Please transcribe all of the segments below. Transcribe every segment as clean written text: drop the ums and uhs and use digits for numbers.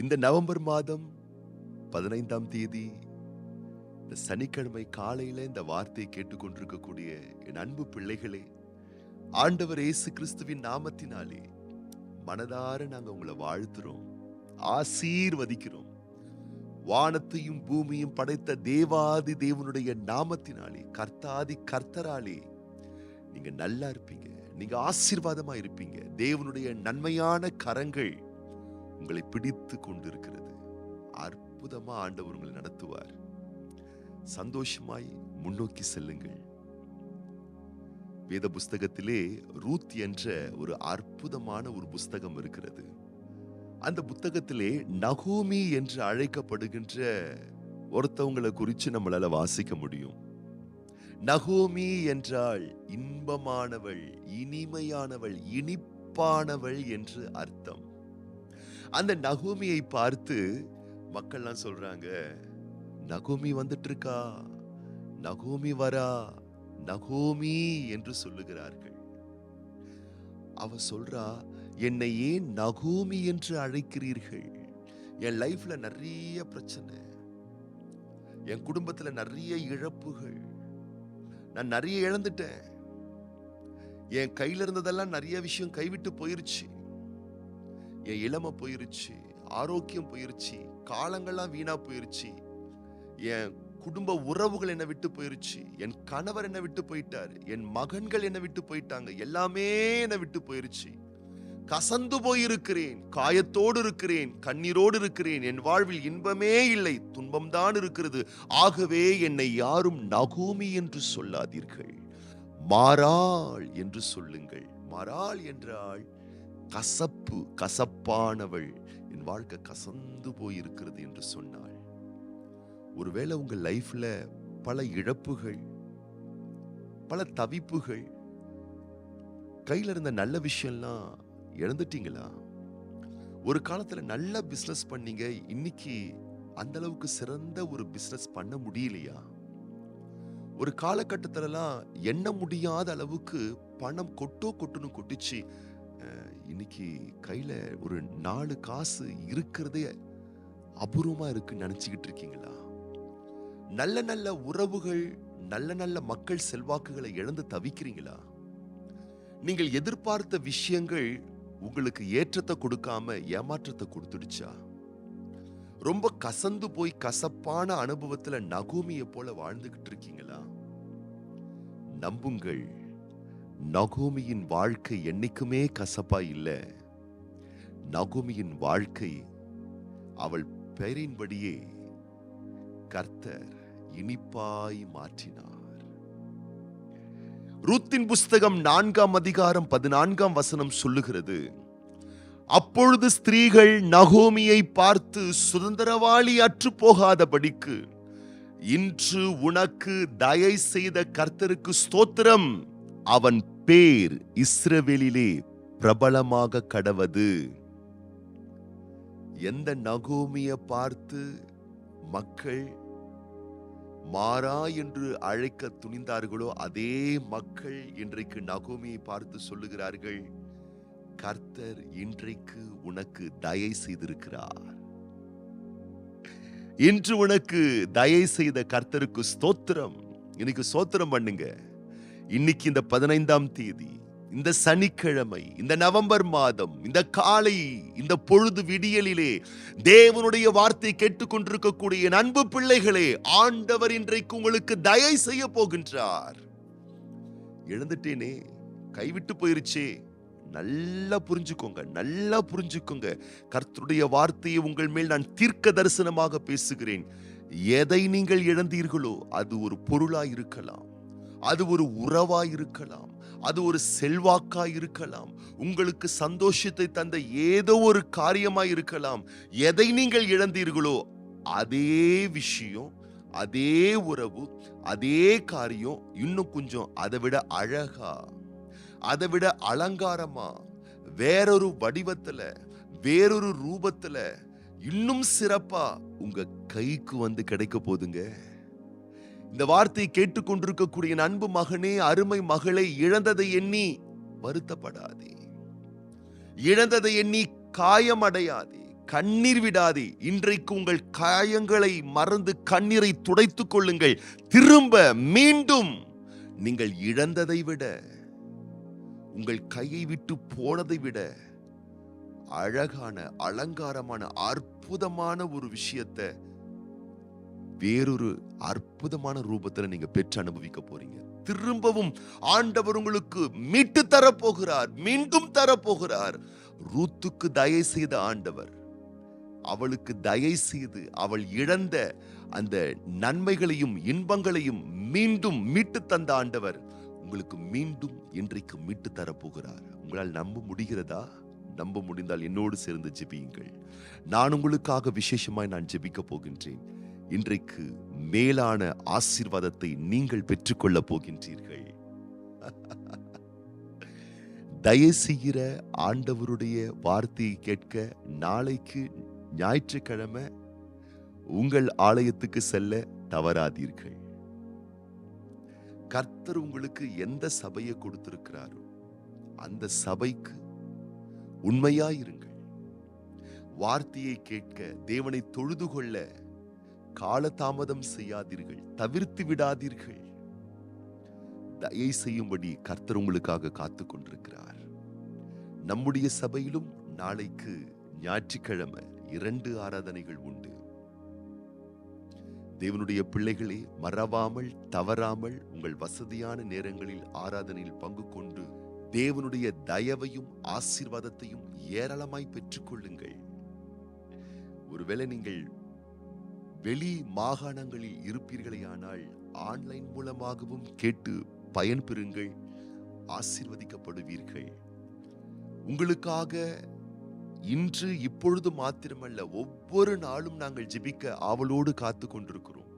இந்த நவம்பர் மாதம் 15ஆம் தேதி இந்த சனிக்கிழமை காலையில இந்த வார்த்தையை கேட்டுக்கொண்டிருக்கக்கூடிய என் அன்பு பிள்ளைகளே, ஆண்டவர் இயேசு கிறிஸ்துவின் நாமத்தினாலே மனதார நாங்க உங்களை வாழ்த்துறோம், ஆசீர்வதிக்கிறோம். வானத்தையும் பூமியும் படைத்த தேவாதி தேவனுடைய நாமத்தினாலே, கர்த்தாதி கர்த்தராலே நீங்க நல்லா இருப்பீங்க, நீங்க ஆசீர்வாதமா இருப்பீங்க. தேவனுடைய நன்மையான கரங்கள் உங்களை பிடித்து கொண்டிருக்கிறது. அற்புதமா ஆண்டவர் உங்களை நடத்துவார். சந்தோஷமாய் முன்னோக்கி செல்லுங்கள். வேத புஸ்தகத்திலே ரூத் என்ற ஒரு அற்புதமான ஒரு புஸ்தகம் இருக்கிறது. அந்த புத்தகத்திலே நகோமி என்று அழைக்கப்படுகின்ற ஒருத்தவங்களை குறித்து நம்மளால வாசிக்க முடியும். நகோமி என்றால் இன்பமானவள், இனிமையானவள், இனிப்பானவள் என்று அர்த்தம். அந்த நகோமியை பார்த்து மக்கள்லாம் சொல்றாங்க, நகோமி வந்துட்டு இருக்கா, நகோமி வரா, நகோமி என்று சொல்லுகிறார்கள். அவ சொல்றா, என்னை ஏன் நகோமி என்று அழைக்கிறீர்கள்? என் லைஃப்ல நிறைய பிரச்சனை, என் குடும்பத்துல நிறைய இழப்புகள், நான் நிறைய இழந்துட்டேன், என் கையில இருந்ததெல்லாம் நிறைய விஷயம் கைவிட்டு போயிருச்சு, என் இளமை போயிருச்சு, ஆரோக்கியம் போயிருச்சு, காலங்கள்லாம் வீணா போயிருச்சு, என் குடும்ப உறவுகள் என்னை விட்டு போயிருச்சு, என் கணவர் என்னை விட்டு போயிட்டாரு, என் மகன்கள் என்னை விட்டு போயிட்டாங்க, எல்லாமே என்னை விட்டு போயிருச்சு, கசந்து போயிருக்கிறேன், காயத்தோடு இருக்கிறேன், கண்ணீரோடு இருக்கிறேன், என் வாழ்வில் இன்பமே இல்லை, துன்பம்தான் இருக்கிறது. ஆகவே என்னை யாரும் நகோமி என்று சொல்லாதீர்கள், மாறாள் என்று சொல்லுங்கள். மாறாள் என்றால் கசப்பு, கசப்பானவள், என் வாழ்க்கை கசந்து போயிருக்கிறது என்று சொன்னாள். ஒருவேளை உங்க லைஃப்ல பல இழப்புகள், பல தவிப்புகள், கையில இருந்த நல்ல விஷயம்லாம் இழந்துட்டீங்களா? ஒரு காலத்துல நல்ல பிசினஸ் பண்ணீங்க, இன்னைக்கு அந்த அளவுக்கு சிறந்த ஒரு பிசினஸ் பண்ண முடியலையா? ஒரு காலகட்டத்திலலாம் எண்ண முடியாத அளவுக்கு பணம் கொட்டுன்னு கொட்டிச்சு, இன்னைக்கு கையில ஒரு 4 காசு இருக்கிறதே அபூர்வமா இருக்குன்னு நினைச்சுக்கிட்டு இருக்கீங்களா? நல்ல நல்ல உறவுகள், நல்ல நல்ல மக்கள் செல்வாக்குகளை இழந்து தவிக்கிறீங்களா? நீங்கள் எதிர்பார்த்த விஷயங்கள் உங்களுக்கு ஏற்றத்தை கொடுக்காம ஏமாற்றத்தை கொடுத்துடுச்சா? ரொம்ப கசந்து போய் கசப்பான அனுபவத்துல நகோமியை போல வாழ்ந்துகிட்டு இருக்கீங்களா? நம்புங்கள், நகோமியின் வாழ்க்கை என்னைக்குமே கசப்பா இல்ல. நகோமியின் வாழ்க்கை அவள் பெயரின்படியே கர்த்தர் இனிப்பாய் மாற்றினார். ரூத்தின் புஸ்தகம் 4ஆம் அதிகாரம் 14ஆம் வசனம் சொல்லுகிறது, அப்பொழுது ஸ்திரீகள் நகோமியை பார்த்து, சுதந்திரவாளி அற்று போகாதபடிக்கு இன்று உனக்கு தயை செய்த கர்த்தருக்கு ஸ்தோத்திரம், அவன் பேர் இஸ்ரவேலிலே பிரபலமாக கடவது. எந்த நகோமியை பார்த்து மக்கள் மாறா என்று அழைக்க துணிந்தார்களோ, அதே மக்கள் இன்றைக்கு நகோமியை பார்த்து சொல்லுகிறார்கள், கர்த்தர் இன்றைக்கு உனக்கு தயை செய்திருக்கிறார். இன்று உனக்கு தயை செய்த கர்த்தருக்கு ஸ்தோத்திரம். இன்னைக்கு ஸ்தோத்திரம் பண்ணுங்க. இன்னைக்கு இந்த 15ஆம் தேதி, இந்த சனிக்கிழமை, இந்த நவம்பர் மாதம், இந்த காலை, இந்த பொழுது விடியலிலே தேவனுடைய வார்த்தை கேட்டுக்கொண்டிருக்கக்கூடிய என் அன்பு பிள்ளைகளே, ஆண்டவர் இன்றைக்கு உங்களுக்கு தயை செய்ய போகின்றார். இழந்துட்டேனே, கைவிட்டு போயிருச்சே, நல்லா புரிஞ்சுக்கோங்க, நல்லா புரிஞ்சுக்கோங்க. கர்த்தருடைய வார்த்தையை உங்கள் மேல் நான் தீர்க்க தரிசனமாக பேசுகிறேன். எதை நீங்கள் இழந்தீர்களோ, அது ஒரு பொருளாய் இருக்கலாம், அது ஒரு உறவாய் இருக்கலாம், அது ஒரு செல்வாக்காய் இருக்கலாம், உங்களுக்கு சந்தோஷத்தை தந்த ஏதோ ஒரு காரியமாய் இருக்கலாம். எதை நீங்கள் இழந்தீர்களோ அதே விஷயம், அதே உறவு, அதே காரியம் இன்னும் கொஞ்சம் அதை விட அழகா, அதை விட அலங்காரமா, வேறொரு வடிவத்துல, வேறொரு ரூபத்துல, இன்னும் சிறப்பா உங்க கைக்கு வந்து கிடைக்க போதுங்க. இந்த வார்த்தையை கேட்டுக்கொண்டிருக்கக்கூடிய அன்பு மகனே, அருமை மகளை, இழந்ததை எண்ணி வருத்தப்படாதே, இழந்ததை எண்ணி காயமடையாதே, கண்ணீர் விடாதே. இன்றைக்கு உங்கள் காயங்களை மறந்து கண்ணீரை துடைத்துக் கொள்ளுங்கள். திரும்ப மீண்டும் நீங்கள் இழந்ததை விட, உங்கள் கையை விட்டு போனதை விட அழகான, அலங்காரமான, அற்புதமான ஒரு விஷயத்தை வேறொரு அற்புதமான ரூபத்துல நீங்க பெற்று அனுபவிக்க போறீங்க. திரும்பவும் ஆண்டவர் உங்களுக்கு மீட்டு தரப்போகிறார், மீண்டும் தரப்போகிறார். ரூத்துக்கு தயை செய்த ஆண்டவர் அவளுக்கு தயை செய்து அவள் இழந்த அந்த நன்மைகளையும் இன்பங்களையும் மீண்டும் மீட்டு தந்த ஆண்டவர் உங்களுக்கு மீண்டும் இன்றைக்கு மீட்டு தரப்போகிறார். உங்களால் நம்ப முடிகிறதா? நம்ப முடிந்தால் என்னோடு சேர்ந்து ஜெபியுங்கள். நான் உங்களுக்காக விசேஷமாய் நான் ஜெபிக்க போகின்றேன். இன்றைக்கு மேலான ஆசீர்வாதத்தை நீங்கள் பெற்றுக்கொள்ள போகின்றீர்கள். தயை செய்கிற ஆண்டவருடைய வார்த்தையை கேட்க நாளைக்கு ஞாயிற்றுக்கிழமை உங்கள் ஆலயத்துக்கு செல்ல தவறாதீர்கள். கர்த்தர் உங்களுக்கு எந்த சபையை கொடுத்திருக்கிறாரோ அந்த சபைக்கு உண்மையாயிருங்கள். வார்த்தையை கேட்க, தேவனை தொழுது கொள்ள காலதாமதம் செய்யாதீர்கள், தவிர்த்து விடாதீர்கள். தயை செய்யும்படி கர்த்தர் உங்களுக்காக காத்து கொண்டிருக்கிறார். நம்முடைய சபையிலும் நாளைக்கு ஞாயிற்றுக்கிழமை 2 ஆராதனைகள் உண்டு. தேவனுடைய பிள்ளைகளே, மறவாமல் தவறாமல் உங்கள் வசதியான நேரங்களில் ஆராதனையில் பங்கு கொண்டு தேவனுடைய தயவையும் ஆசீர்வாதத்தையும் ஏராளமாய் பெற்றுக்கொள்ளுங்கள். ஒருவேளை நீங்கள் வெளி மாகாணங்களில் இருப்பீர்களேயானால் ஆன்லைன் மூலமாகவும் கேட்டு பயன்பெறுங்கள், ஆசீர்வதிக்கப்படுவீர்கள். உங்களுக்காக இன்று இப்பொழுது மாத்திரமல்ல, ஒவ்வொரு நாளும் நாங்கள் ஜெபிக்க ஆவலோடு காத்து கொண்டிருக்கிறோம்.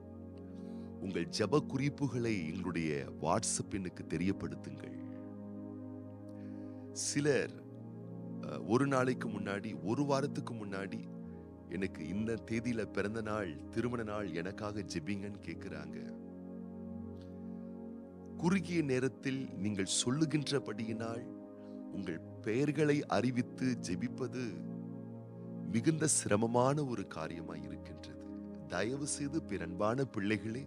உங்கள் ஜெப குறிப்புகளை எங்களுடைய வாட்ஸ்அப் எண்ணுக்கு தெரியப்படுத்துங்கள். சிலர் ஒரு நாளைக்கு முன்னாடி, ஒரு வாரத்துக்கு முன்னாடி எனக்கு இந்த தேதியில பிறந்த நாள், திருமண நாள், எனக்காக ஜெபிங்கன்னு கேட்கிறாங்க. குறுகிய நேரத்தில் நீங்கள் சொல்லுகின்றபடியினால் உங்கள் பெயர்களை அறிவித்து ஜெபிப்பது மிகுந்த சிரமமான ஒரு காரியமாய் இருக்கின்றது. தயவு செய்து பிறன்பான பிள்ளைகளே,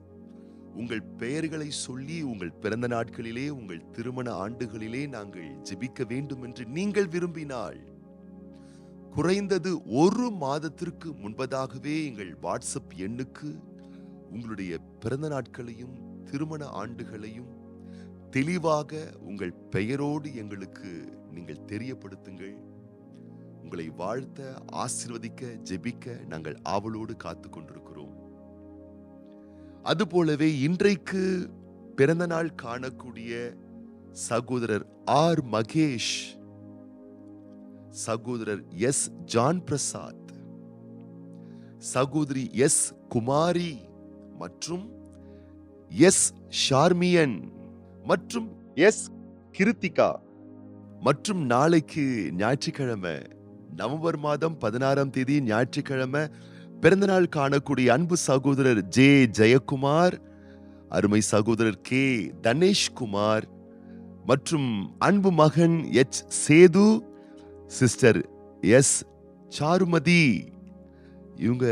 உங்கள் பெயர்களை சொல்லி உங்கள் பிறந்த நாட்களிலே, உங்கள் திருமண ஆண்டுகளிலே நாங்கள் ஜெபிக்க வேண்டும் என்று நீங்கள் விரும்பினால் குறைந்தது 1 மாதத்திற்கு முன்பதாகவே எங்கள் வாட்ஸ்அப் எண்ணுக்கு உங்களுடைய பிறந்த நாட்களையும் திருமண ஆண்டுகளையும் தெளிவாக உங்கள் பெயரோடு எங்களுக்கு நீங்கள் தெரியப்படுத்துங்கள். உங்களை வாழ்த்த, ஆசீர்வதிக்க, ஜெபிக்க நாங்கள் ஆவலோடு காத்து கொண்டிருக்கிறோம். அதுபோலவே இன்றைக்கு பிறந்த நாள் காணக்கூடிய சகோதரர் ஆர் மகேஷ், சகோதரர் எஸ் ஜான் பிரசாத், சகோதரி எஸ் குமாரி மற்றும் எஸ் ஷார்மியன் மற்றும் எஸ் கிருத்திகா மற்றும் நாளைக்கு ஞாயிற்றுக்கிழமை நவம்பர் மாதம் 16ஆம் தேதி ஞாயிற்றுக்கிழமை பிறந்தநாள் காணக்கூடிய அன்பு சகோதரர் ஜே ஜெயக்குமார், அருமை சகோதரர் கே தனேஷ்குமார் மற்றும் அன்பு மகன் H Sethu, sister S Charumathi, இவங்க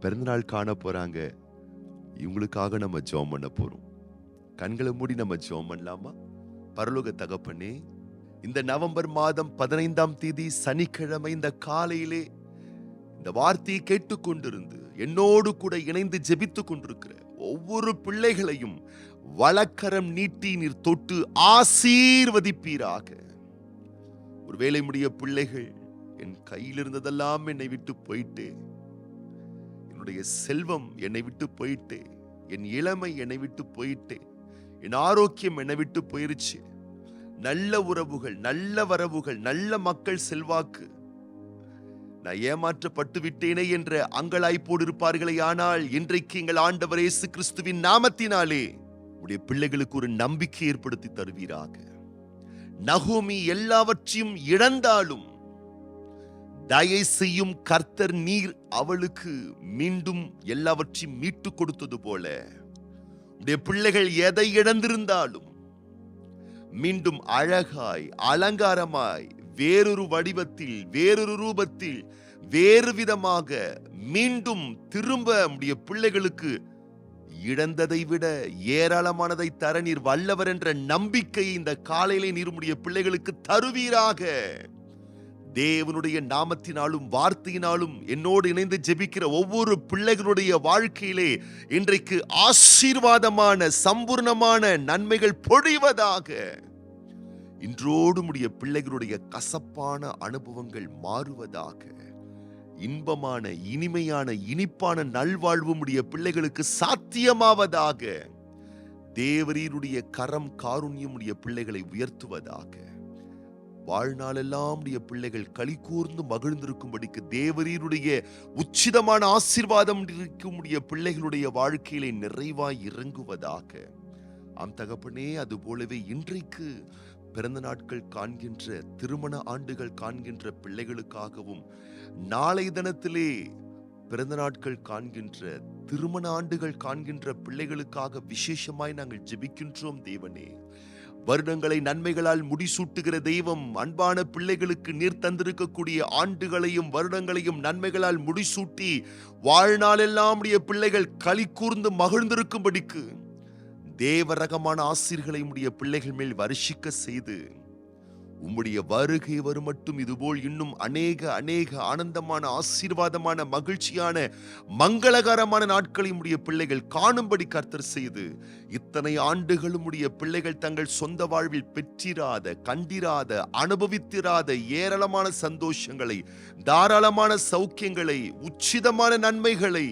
பிறந்தநாள் காண போறாங்க. இவங்களுக்காக நம்ம ஜெபம் பண்ண போறோம். கண்களை மூடி நம்ம ஜெபம் பண்ணலாமா? பரலோக தகப்பனே, இந்த நவம்பர் மாதம் 15ஆம் தேதி சனிக்கிழமை இந்த காலையிலே இந்த வார்த்தையை கேட்டுக்கொண்டிருந்து என்னோடு கூட இணைந்து ஜெபித்துக் கொண்டிருக்கிற ஒவ்வொரு பிள்ளைகளையும் வலக்கரம் நீட்டி நீர் தொட்டு ஆசீர்வதிப்பீராக. ஒருவேளை முடிய பிள்ளைகள், என் கையில் இருந்ததெல்லாம் என்னை விட்டு போயிட்டே, என்னுடைய செல்வம் என்னை விட்டு போயிட்டே, என் இளமை என்னை விட்டு போயிட்டே, என் ஆரோக்கியம் என்னை விட்டு போயிருச்சு, நல்ல உறவுகள், நல்ல வரவுகள், நல்ல மக்கள் செல்வாக்கு, நான் ஏமாற்றப்பட்டு விட்டேனே என்ற அங்கலாய்ப்போடு இருப்பார்களே. ஆனால் இன்றைக்கு எங்கள் ஆண்டவர் இயேசு கிறிஸ்துவின் நாமத்தினாலே உடைய பிள்ளைகளுக்கு ஒரு நம்பிக்கை ஏற்படுத்தி தருவீராக. நகோமி எல்லாவற்றையும் இழந்தாலும் தயை செய்யும் கர்த்தர் நீர் அவளுக்கு மீண்டும் எல்லாவற்றையும் மீட்டு கொடுத்தது போல, உடைய பிள்ளைகள் எதை இழந்திருந்தாலும் மீண்டும் அழகாய், அலங்காரமாய், வேறொரு வடிவத்தில், வேறொரு ரூபத்தில், வேறு விதமாக மீண்டும் திரும்ப உம்முடைய பிள்ளைகளுக்கு இழந்ததை விட ஏராளமானதை தர நீர் வல்லவர் என்ற நம்பிக்கை இந்த காலையிலே நீர் உம்முடைய பிள்ளைகளுக்கு தருவீராக. தேவனுடைய நாமத்தினாலும் வார்த்தையினாலும் என்னோடு இணைந்து ஜெபிக்கிற ஒவ்வொரு பிள்ளைகளுடைய வாழ்க்கையிலே இன்றைக்கு ஆசீர்வாதமான சம்பூர்ணமான நன்மைகள் பொழிவதாக. இன்றோடு உம்முடைய பிள்ளைகளுடைய கசப்பான அனுபவங்கள் மாறுவதாக. இன்பமான இனிமையான இனிப்பான நல்வாழ்வு உம்முடைய பிள்ளைகளுக்கு சாத்தியமாவதாக. தேவரீருடைய கரம் காருண்யம் உடைய பிள்ளைகளை உயர்த்துவதாக. வாழ்நாளெல்லாம் உடைய பிள்ளைகள் களி கூர்ந்து மகிழ்ந்திருக்கும்படிக்கு தேவரீருடைய உச்சிதமான ஆசீர்வாதம் உடைய பிள்ளைகளுடைய வாழ்க்கையிலே நிறைவாய் இறங்குவதாக. ஆம் தகப்பனே, அது போலவே இன்றைக்கு பிறந்த நாட்கள் காண்கின்ற, திருமண ஆண்டுகள் காண்கின்ற பிள்ளைகளுக்காகவும், நாளை தினத்திலே பிறந்த நாட்கள் காண்கின்ற, திருமண ஆண்டுகள் காண்கின்ற பிள்ளைகளுக்காக விசேஷமாய் நாங்கள் ஜெபிக்கின்றோம். தேவனே, வருடங்களை நன்மைகளால் முடிசூட்டுகிற தெய்வம், அன்பான பிள்ளைகளுக்கு நீர் தந்திருக்கக்கூடிய ஆண்டுகளையும் வருடங்களையும் நன்மைகளால் முடிசூட்டி வாழ்நாளெல்லாம் உடைய பிள்ளைகள் களி கூர்ந்து மகிழ்ந்திருக்கும்படிக்கு தேவரகமான ஆசீர்களை உம்முடைய பிள்ளைகள் மேல் வருஷிக்க செய்து, உம்முடைய வருகை வரும் மட்டும் இதுபோல் இன்னும் அநேக ஆனந்தமான ஆசீர்வாதமான மகிழ்ச்சியான மங்களகரமான நாட்களை உம்முடைய பிள்ளைகள் காணும்படி கர்த்தர் செய்து, இத்தனை ஆண்டுகளும் உடைய பிள்ளைகள் தங்கள் சொந்த வாழ்வில் பெற்றிராத, கண்டிராத, அனுபவித்திராத ஏராளமான சந்தோஷங்களை, தாராளமான சௌக்கியங்களை, உச்சிதமான நன்மைகளை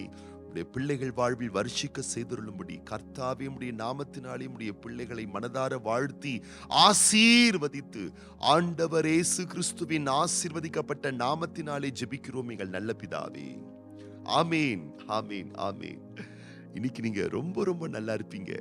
உடைய பிள்ளைகள் வாழ்வில் வருஷிக்க செய்துள்ளபடி கர்த்தாவே உம்முடைய நாமத்தினாலே உம்முடைய பிள்ளைகளை மனதார வாழ்த்தி ஆசீர்வதித்து, ஆண்டவர் இயேசு கிறிஸ்துவின் ஆசீர்வதிக்கப்பட்ட நாமத்தினாலே ஜெபிக்கிறோம் எங்கள் நல்ல பிதாவே. ஆமேன், ஆமேன், ஆமேன். இன்னைக்கு நீங்க ரொம்ப நல்லா இருப்பீங்க.